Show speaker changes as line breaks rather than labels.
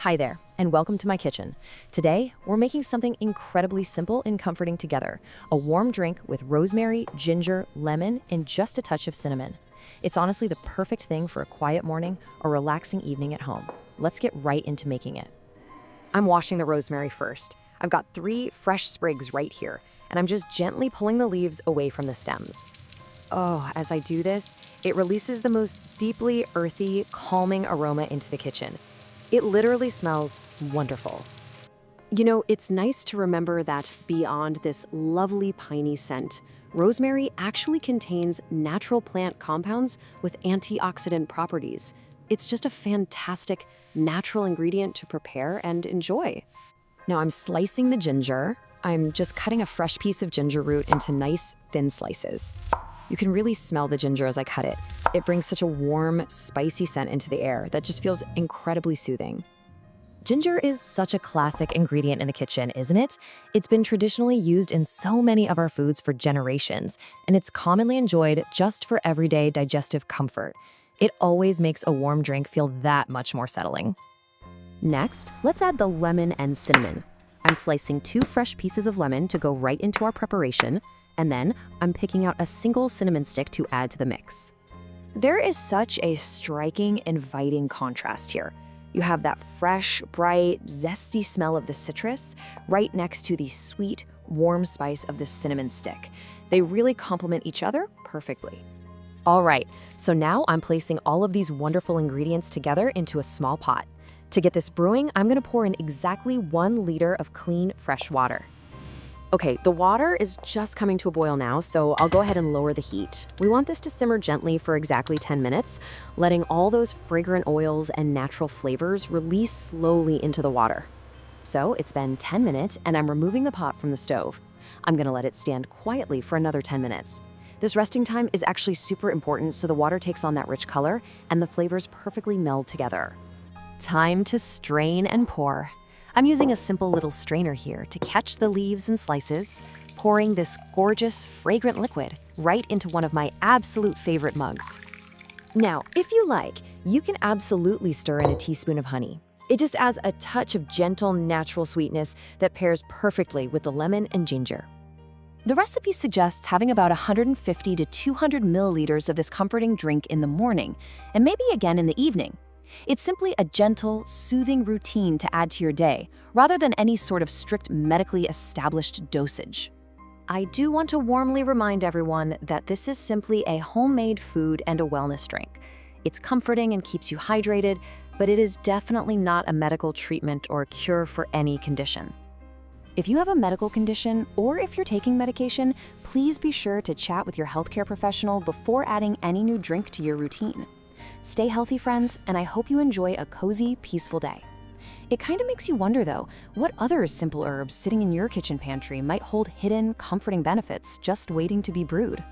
Hi there, and welcome to my kitchen. Today, we're making something incredibly simple and comforting together, a warm drink with rosemary, ginger, lemon, and just a touch of cinnamon. It's honestly the perfect thing for a quiet morning or relaxing evening at home. Let's get right into making it. I'm washing the rosemary first. I've got 3 fresh sprigs right here, and I'm just gently pulling the leaves away from the stems. Oh, as I do this, it releases the most deeply earthy, calming aroma into the kitchen. It literally smells wonderful. You know, it's nice to remember that beyond this lovely piney scent, rosemary actually contains natural plant compounds with antioxidant properties. It's just a fantastic natural ingredient to prepare and enjoy. Now I'm slicing the ginger. I'm just cutting a fresh piece of ginger root into nice, thin slices. You can really smell the ginger as I cut it. It brings such a warm, spicy scent into the air that just feels incredibly soothing. Ginger is such a classic ingredient in the kitchen, isn't it? It's been traditionally used in so many of our foods for generations, and it's commonly enjoyed just for everyday digestive comfort. It always makes a warm drink feel that much more settling. Next, let's add the lemon and cinnamon. I'm slicing 2 fresh pieces of lemon to go right into our preparation, and then I'm picking out a single cinnamon stick to add to the mix. There is such a striking, inviting contrast here. You have that fresh, bright, zesty smell of the citrus right next to the sweet, warm spice of the cinnamon stick. They really complement each other perfectly. All right, so now I'm placing all of these wonderful ingredients together into a small pot. To get this brewing, I'm gonna pour in exactly 1 liter of clean, fresh water. Okay, the water is just coming to a boil now, so I'll go ahead and lower the heat. We want this to simmer gently for exactly 10 minutes, letting all those fragrant oils and natural flavors release slowly into the water. So it's been 10 minutes, and I'm removing the pot from the stove. I'm gonna let it stand quietly for another 10 minutes. This resting time is actually super important so the water takes on that rich color and the flavors perfectly meld together. Time to strain and pour. I'm using a simple little strainer here to catch the leaves and slices, pouring this gorgeous, fragrant liquid right into one of my absolute favorite mugs. Now, if you like, you can absolutely stir in a teaspoon of honey. It just adds a touch of gentle, natural sweetness that pairs perfectly with the lemon and ginger. The recipe suggests having about 150 to 200 milliliters of this comforting drink in the morning, and maybe again in the evening. It's simply a gentle, soothing routine to add to your day, rather than any sort of strict medically established dosage. I do want to warmly remind everyone that this is simply a homemade food and a wellness drink. It's comforting and keeps you hydrated, but it is definitely not a medical treatment or cure for any condition. If you have a medical condition or if you're taking medication, please be sure to chat with your healthcare professional before adding any new drink to your routine. Stay healthy, friends, and I hope you enjoy a cozy, peaceful day. It kind of makes you wonder, though, what other simple herbs sitting in your kitchen pantry might hold hidden, comforting benefits just waiting to be brewed.